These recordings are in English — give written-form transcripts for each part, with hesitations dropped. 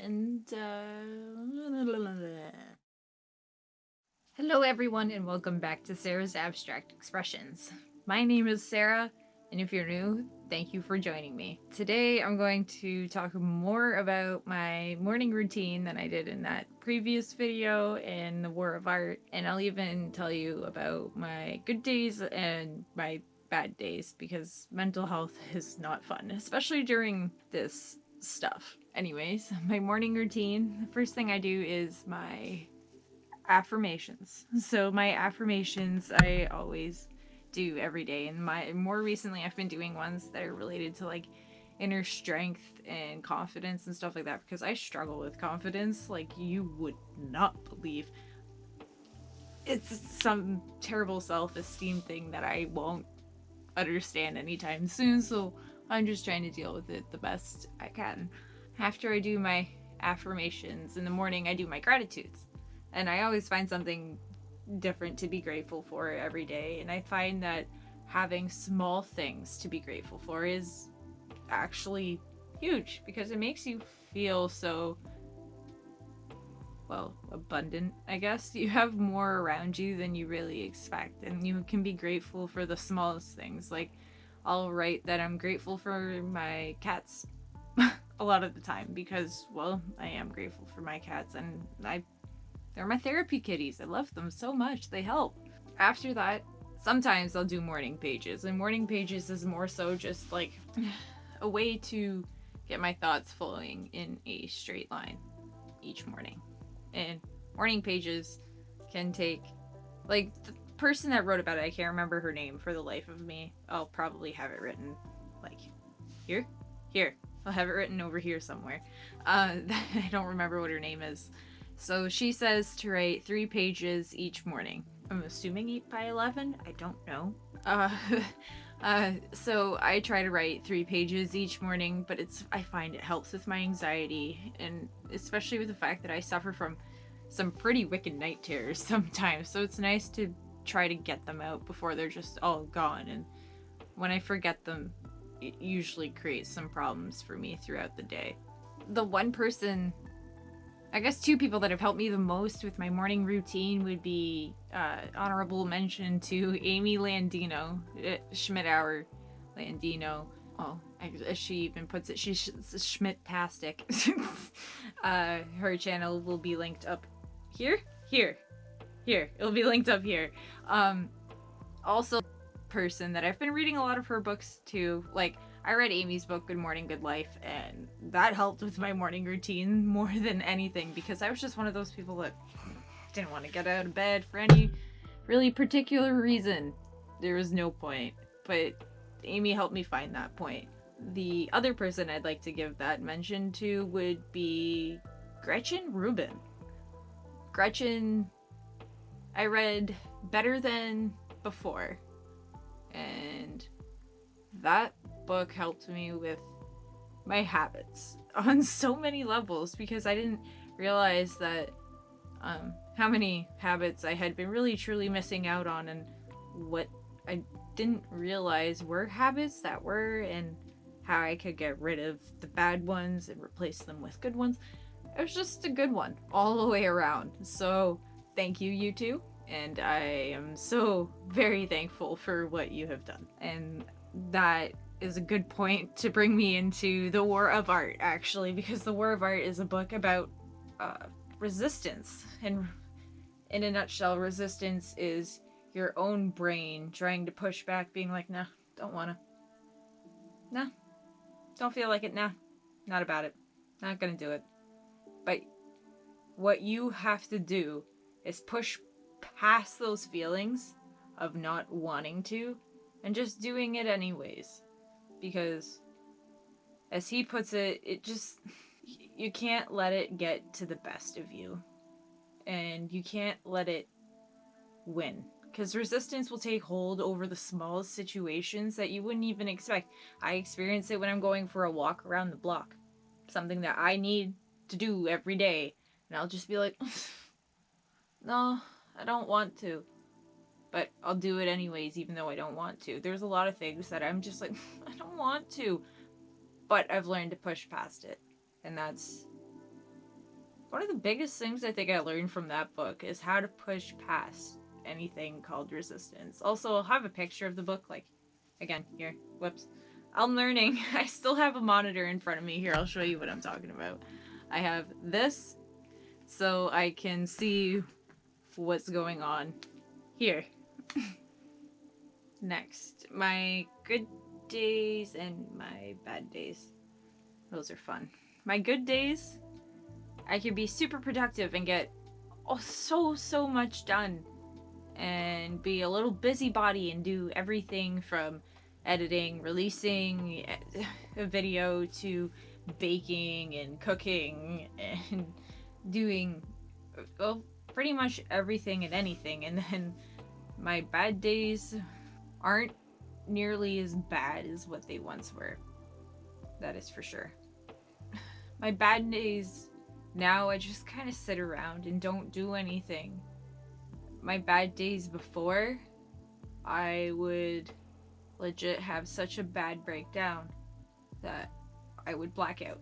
and hello everyone and welcome back to Sarah's Abstract Expressions. My name is Sarah, and if you're new, thank you for joining me. Today I'm going to talk more about my morning routine than I did in that previous video in the War of Art, and I'll even tell you about my good days and my bad days, because mental health is not fun, especially during this stuff. Anyways, my morning routine, the first thing I do is my affirmations. So my affirmations I always do every day, and more recently I've been doing ones that are related to like inner strength and confidence and stuff like that, because I struggle with confidence like you would not believe. It's some terrible self-esteem thing that I won't understand anytime soon, so I'm just trying to deal with it the best I can. After I do my affirmations in the morning, I do my gratitudes. And I always find something different to be grateful for every day. And I find that having small things to be grateful for is actually huge, because it makes you feel so, well, abundant, I guess. You have more around you than you really expect, and you can be grateful for the smallest things. Like, I'll write that I'm grateful for my cats a lot of the time, because, well, I am grateful for my cats, and they're my therapy kitties. I love them so much. They help. After that, sometimes I'll do morning pages, and morning pages is more so just like a way to get my thoughts flowing in a straight line each morning. And morning pages can take, like, the person that wrote about it, I can't remember her name for the life of me. I'll probably have it written like here. I'll have it written over here somewhere. I don't remember what her name is. So she says to write 3 pages each morning. I'm assuming 8 by 11. I don't know. So I try to write 3 pages each morning, but I find it helps with my anxiety, and especially with the fact that I suffer from some pretty wicked night terrors sometimes. So it's nice to try to get them out before they're just all gone. And when I forget them, it usually creates some problems for me throughout the day. The one person, I guess 2 people that have helped me the most with my morning routine would be honorable mention to Amy Landino, Schmidtauer Landino. Oh, as she even puts it, she's Schmidt-tastic. Her channel will be linked up here. It'll be linked up here. Also, person that I've been reading a lot of her books too. Like, I read Amy's book, Good Morning, Good Life, and that helped with my morning routine more than anything, because I was just one of those people that didn't want to get out of bed for any really particular reason. There was no point, but Amy helped me find that point. The other person I'd like to give that mention to would be Gretchen Rubin. Gretchen, I read Better Than Before, and that book helped me with my habits on so many levels, because I didn't realize that how many habits I had been really truly missing out on, and what I didn't realize were habits that were, and how I could get rid of the bad ones and replace them with good ones. It was just a good one all the way around. So thank you, you two, and I am so very thankful for what you have done. And that is a good point to bring me into The War of Art, actually, because The War of Art is a book about resistance. And in a nutshell, resistance is your own brain trying to push back, being like, nah, don't wanna. Nah, don't feel like it. Nah, not about it. Not gonna do it. But what you have to do is push past those feelings of not wanting to, and just doing it anyways. Because, as he puts it, you can't let it get to the best of you. And you can't let it win. Because resistance will take hold over the smallest situations that you wouldn't even expect. I experience it when I'm going for a walk around the block. Something that I need to do every day. And I'll just be like, no, I don't want to. But I'll do it anyways, even though I don't want to. There's a lot of things that I'm just like, I don't want to. But I've learned to push past it. And that's One of the biggest things I think I learned from that book is how to push past anything called resistance. Also, I'll have a picture of the book, like, again, here. Whoops. I'm learning. I still have a monitor in front of me. Here, I'll show you what I'm talking about. I have this so I can see what's going on here. Next, my good days and my bad days. Those are fun. My good days, I can be super productive and get so much done and be a little busybody and do everything from editing, releasing a video to baking and cooking and doing, well, pretty much everything and anything. And then my bad days aren't nearly as bad as what they once were. That is for sure. My bad days now, I just kind of sit around and don't do anything. My bad days before, I would legit have such a bad breakdown that I would black out.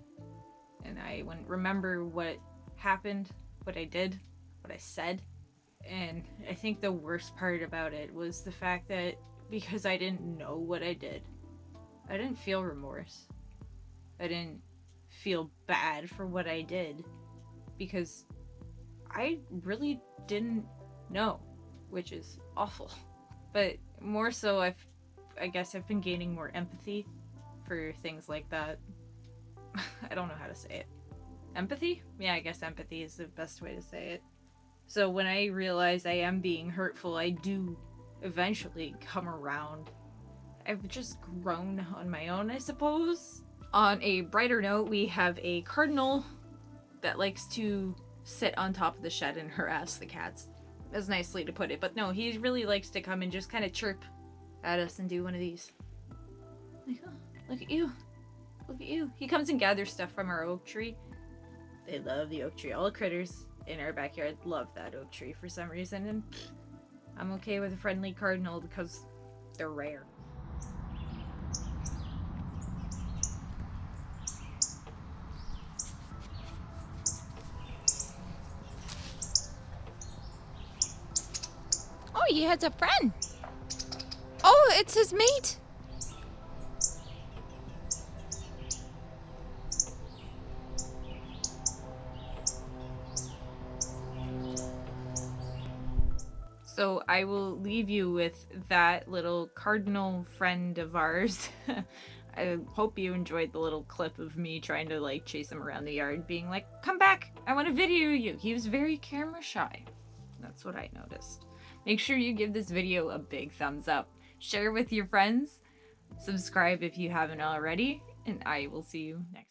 And I wouldn't remember what happened, what I did, what I said. And I think the worst part about it was the fact that because I didn't know what I did, I didn't feel remorse. I didn't feel bad for what I did because I really didn't know, which is awful. But more so, I guess I've been gaining more empathy for things like that. I don't know how to say it. Empathy? Yeah, I guess empathy is the best way to say it. So when I realize I am being hurtful, I do eventually come around. I've just grown on my own, I suppose. On a brighter note, we have a Cardinal that likes to sit on top of the shed and harass the cats. That's nicely to put it, but no, he really likes to come and just kind of chirp at us and do one of these. Like, oh, look at you. Look at you. He comes and gathers stuff from our oak tree. They love the oak tree. All the critters in our backyard love that oak tree for some reason, and I'm okay with a friendly Cardinal because they're rare. Oh, he has a friend. Oh, it's his mate. So I will leave you with that little Cardinal friend of ours. I hope you enjoyed the little clip of me trying to like chase him around the yard, being like, come back, I want to video you. He was very camera shy. That's what I noticed. Make sure you give this video a big thumbs up. Share with your friends. Subscribe if you haven't already. And I will see you next time.